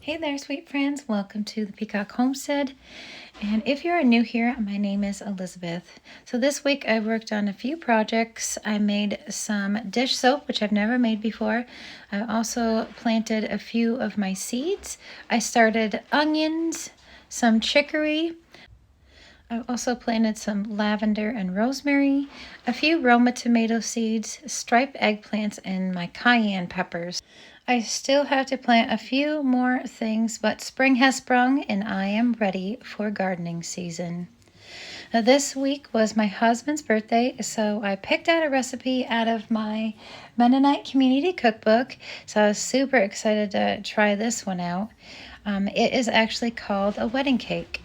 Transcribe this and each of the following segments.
Hey there, sweet friends. Welcome to the Peacock Homestead. And if you're new here, my name is Elizabeth. So this week I worked on a few projects. I made some dish soap, which I've never made before. I also planted a few of my seeds. I started onions, some chicory. I've also planted some lavender and rosemary, a few Roma tomato seeds, striped eggplants, and my cayenne peppers. I still have to plant a few more things, but spring has sprung and I am ready for gardening season. Now, this week was my husband's birthday, so I picked out a recipe out of my Mennonite community cookbook. So I was super excited to try this one out. It is actually called a wedding cake.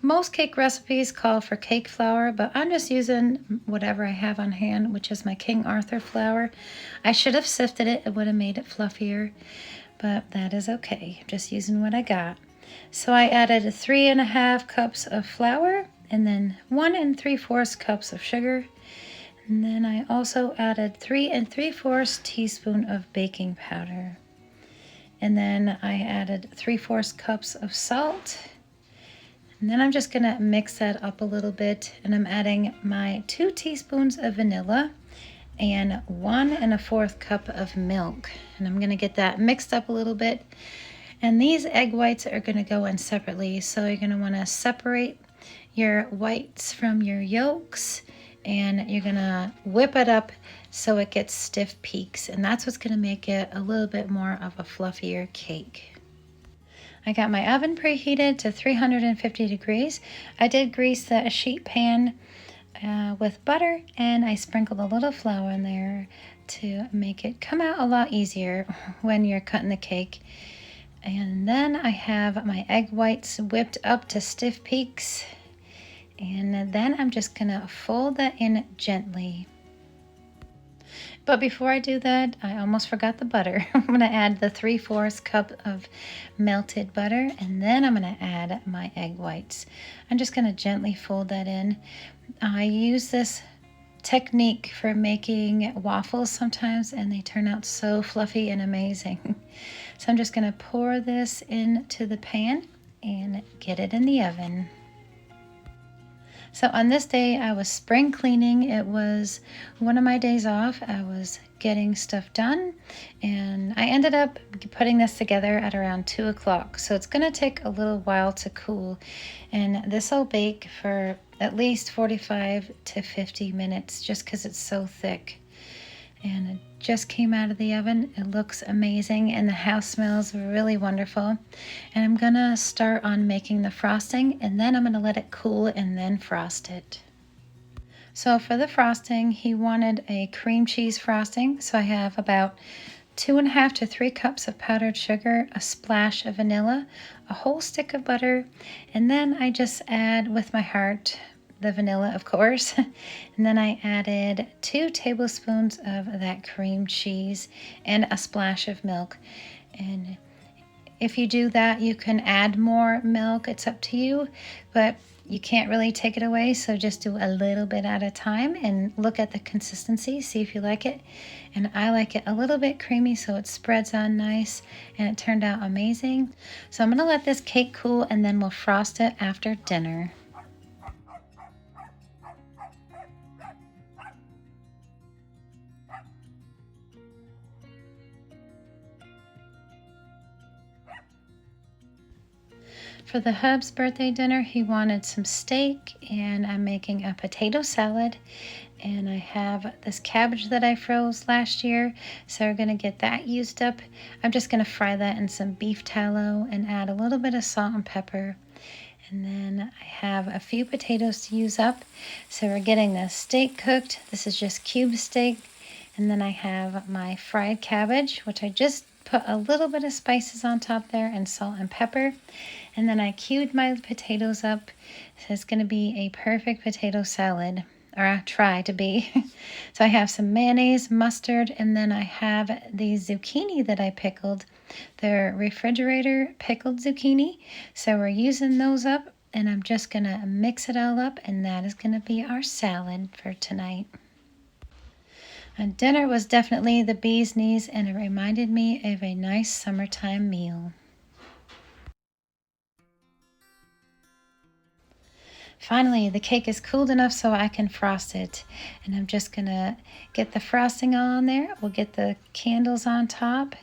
Most cake recipes call for cake flour, but I'm just using whatever I have on hand, which is my King Arthur flour. I should have sifted it. It would have made it fluffier, but that is okay. I'm just using what I got. So I added 3½ cups of flour and then 1 3/4 cups of sugar. And then I also added 3 3/4 teaspoon of baking powder. And then I added 3/4 cups of salt. And then I'm just going to mix that up a little bit, and I'm adding my 2 teaspoons of vanilla and 1 1/4 cup of milk. And I'm going to get that mixed up a little bit. And these egg whites are going to go in separately, so you're going to want to separate your whites from your yolks, and you're going to whip it up so it gets stiff peaks, and that's what's going to make it a little bit more of a fluffier cake. I got my oven preheated to 350 degrees. I did grease the sheet pan with butter, and I sprinkled a little flour in there to make it come out a lot easier when you're cutting the cake. And then I have my egg whites whipped up to stiff peaks, and then I'm just gonna fold that in gently. But before I do that, I almost forgot the butter. I'm going to add the 3/4 cup of melted butter, and then I'm going to add my egg whites. I'm just going to gently fold that in. I use this technique for making waffles sometimes, and they turn out so fluffy and amazing. So I'm just going to pour this into the pan and get it in the oven. So on this day, I was spring cleaning. It was one of my days off. I was getting stuff done, and I ended up putting this together at around 2 o'clock. So it's going to take a little while to cool, and this will bake for at least 45 to 50 minutes just because it's so thick. And it just came out of the oven. It looks amazing, and the house smells really wonderful. And I'm gonna start on making the frosting, and then I'm gonna let it cool and then frost it. So for the frosting, he wanted a cream cheese frosting. So I have about 2½ to 3 cups of powdered sugar, a splash of vanilla, a whole stick of butter, and then I just add with my heart the vanilla, of course, and then I added 2 tablespoons of that cream cheese and a splash of milk. And if you do that, you can add more milk. It's up to you, but you can't really take it away, so just do a little bit at a time and look at the consistency, see if you like it. And I like it a little bit creamy, so it spreads on nice, and it turned out amazing. So I'm gonna let this cake cool, and then we'll frost it after dinner. For the hub's birthday dinner, he wanted some steak, and I'm making a potato salad. And I have this cabbage that I froze last year, so we're going to get that used up. I'm just going to fry that in some beef tallow and add a little bit of salt and pepper. And then I have a few potatoes to use up. So we're getting the steak cooked. This is just cube steak. And then I have my fried cabbage, which I just put a little bit of spices on top there and salt and pepper. And then I queued my potatoes up. So it's going to be a perfect potato salad, or I try to be. So I have some mayonnaise, mustard, and then I have the zucchini that I pickled. They're refrigerator pickled zucchini. So we're using those up, and I'm just going to mix it all up, and that is going to be our salad for tonight. And dinner was definitely the bee's knees, and it reminded me of a nice summertime meal. Finally, the cake is cooled enough so I can frost it. And I'm just gonna get the frosting on there. We'll get the candles on top.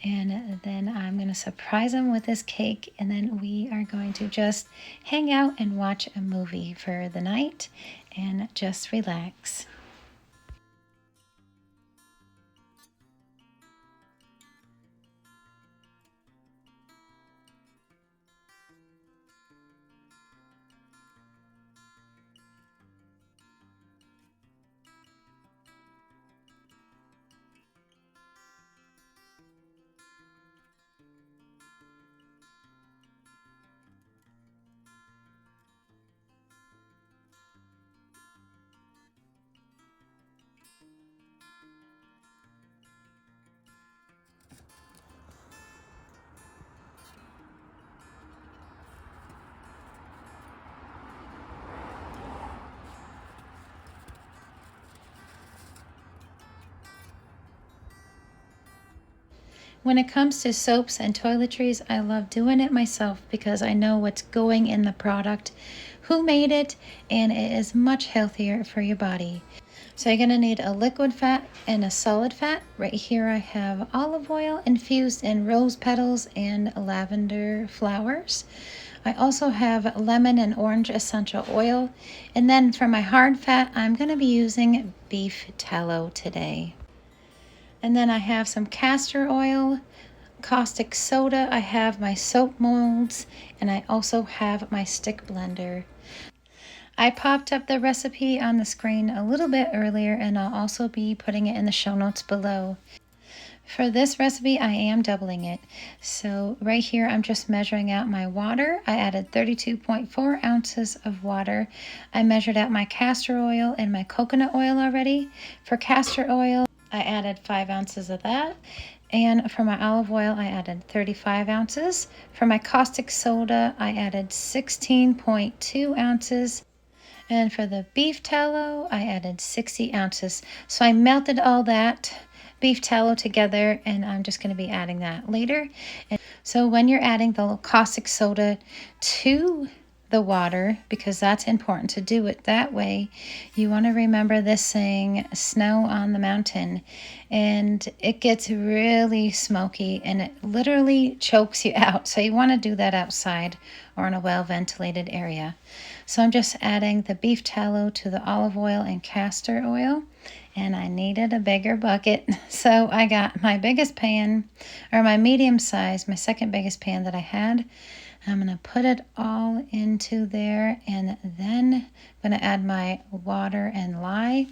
And then I'm gonna surprise them with this cake. And then we are going to just hang out and watch a movie for the night and just relax. When it comes to soaps and toiletries, I love doing it myself because I know what's going in the product, who made it, and it is much healthier for your body. So you're gonna need a liquid fat and a solid fat. Right here I have olive oil infused in rose petals and lavender flowers. I also have lemon and orange essential oil. And then for my hard fat, I'm gonna be using beef tallow today. And then I have some castor oil, caustic soda, I have my soap molds, and I also have my stick blender. I popped up the recipe on the screen a little bit earlier, and I'll also be putting it in the show notes below. For this recipe, I am doubling it. So right here, I'm just measuring out my water. I added 32.4 ounces of water. I measured out my castor oil and my coconut oil already. For castor oil, I added 5 ounces of that. And for my olive oil, I added 35 ounces. For my caustic soda, I added 16.2 ounces. And for the beef tallow, I added 60 ounces. So I melted all that beef tallow together, and I'm just going to be adding that later. And so when you're adding the caustic soda to the water, because that's important to do it that way, you want to remember this saying, snow on the mountain, and it gets really smoky and it literally chokes you out. So you want to do that outside or in a well-ventilated area. So I'm just adding the beef tallow to the olive oil and castor oil, and I needed a bigger bucket. So I got my biggest pan, or my medium size, my second biggest pan that I had. I'm going to put it all into there, and then I'm going to add my water and lye.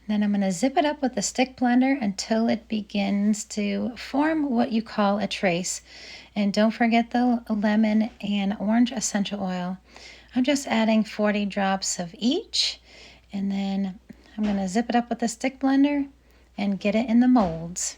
Then I'm going to zip it up with the stick blender until it begins to form what you call a trace. And don't forget the lemon and orange essential oil. I'm just adding 40 drops of each, and then I'm going to zip it up with the stick blender and get it in the molds.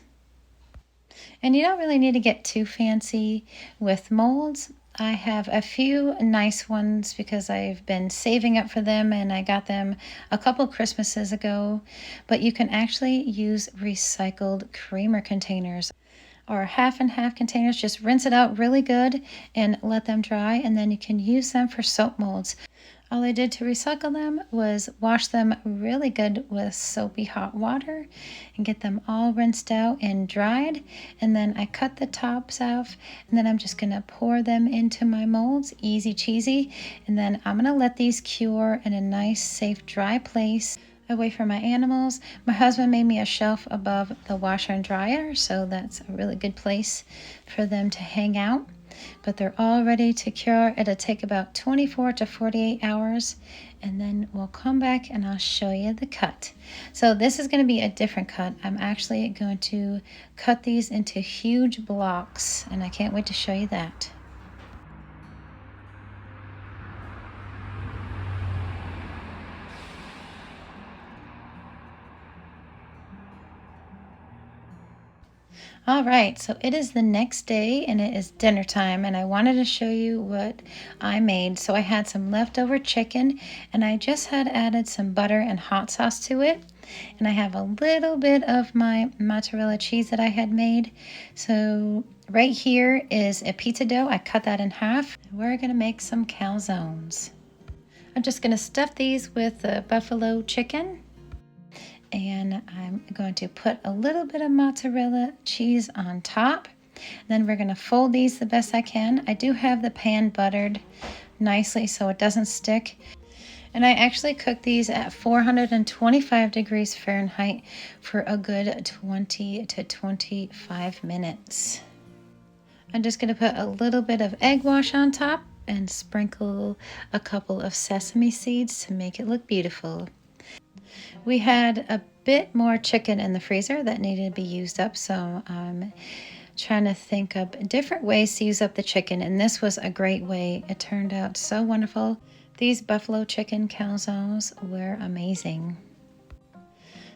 And you don't really need to get too fancy with molds. I have a few nice ones because I've been saving up for them, and I got them a couple Christmases ago. But you can actually use recycled creamer containers or half and half containers. Just rinse it out really good and let them dry, and then you can use them for soap molds. All I did to recycle them was wash them really good with soapy hot water and get them all rinsed out and dried. And then I cut the tops off, and then I'm just going to pour them into my molds, easy cheesy. And then I'm going to let these cure in a nice, safe, dry place away from my animals. My husband made me a shelf above the washer and dryer, so that's a really good place for them to hang out. But they're all ready to cure. It'll take about 24 to 48 hours, and then we'll come back and I'll show you the cut. So this is going to be a different cut. I'm actually going to cut these into huge blocks, and I can't wait to show you that. All right, so it is the next day and it is dinner time, and I wanted to show you what I made. So I had some leftover chicken, and I just had added some butter and hot sauce to it. And I have a little bit of my mozzarella cheese that I had made. So right here is a pizza dough. I cut that in half. We're gonna make some calzones. I'm just going to stuff these with the buffalo chicken. And I'm going to put a little bit of mozzarella cheese on top. Then we're going to fold these the best I can. I do have the pan buttered nicely so it doesn't stick. And I actually cooked these at 425 degrees Fahrenheit for a good 20 to 25 minutes. I'm just going to put a little bit of egg wash on top and sprinkle a couple of sesame seeds to make it look beautiful. We had a bit more chicken in the freezer that needed to be used up, so I'm trying to think of different ways to use up the chicken, and this was a great way. It turned out so wonderful. These buffalo chicken calzones were amazing.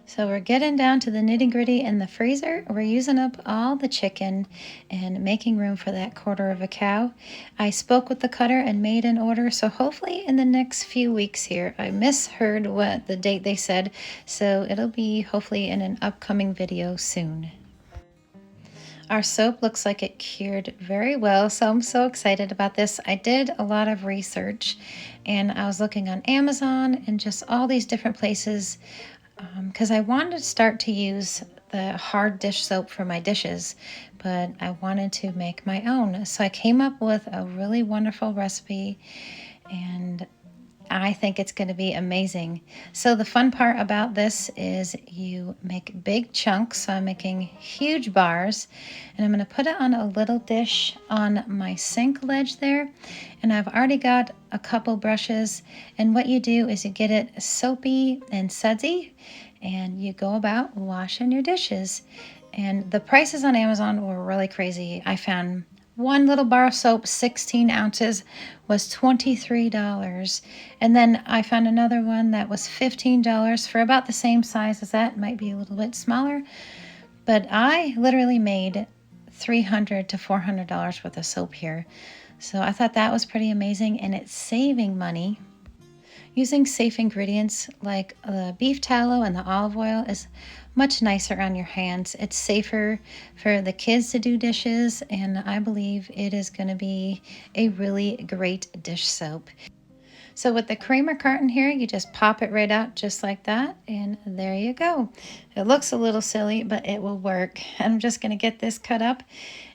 So we're getting down to the nitty-gritty in the freezer. We're using up all the chicken and making room for that quarter of a cow. I spoke with the cutter and made an order, so hopefully in the next few weeks here. I misheard what the date they said, so it'll be hopefully in an upcoming video soon. Our soap looks like it cured very well, so I'm so excited about this. I did a lot of research, and I was looking on Amazon and just all these different places because I wanted to start to use the hard dish soap for my dishes, but I wanted to make my own. So I came up with a really wonderful recipe, and I think it's going to be amazing. So the fun part about this is you make big chunks. So I'm making huge bars, and I'm going to put it on a little dish on my sink ledge there. And I've already got a couple brushes, and what you do is you get it soapy and sudsy, and you go about washing your dishes. And the prices on Amazon were really crazy. I found one little bar of soap, 16 ounces, was $23. And then I found another one that was $15 for about the same size as that. It might be a little bit smaller. But I literally made $300 to $400 worth of soap here. So I thought that was pretty amazing, and it's saving money. Using safe ingredients like the beef tallow and the olive oil is much nicer on your hands. It's safer for the kids to do dishes, and I believe it is going to be a really great dish soap. So with the creamer carton here, you just pop it right out just like that, and there you go. It looks a little silly, but it will work. I'm just going to get this cut up,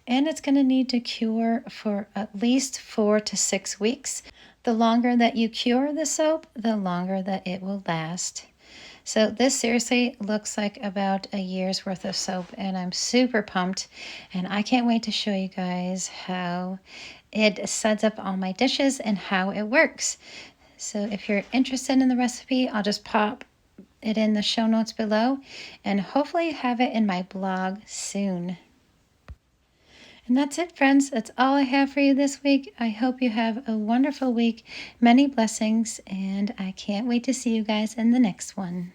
and it's going to need to cure for at least 4 to 6 weeks. The longer that you cure the soap, the longer that it will last. So this seriously looks like about a year's worth of soap, and I'm super pumped, and I can't wait to show you guys how it suds up all my dishes and how it works. So if you're interested in the recipe, I'll just pop it in the show notes below, and hopefully have it in my blog soon. And that's it, friends. That's all I have for you this week. I hope you have a wonderful week, many blessings, and I can't wait to see you guys in the next one.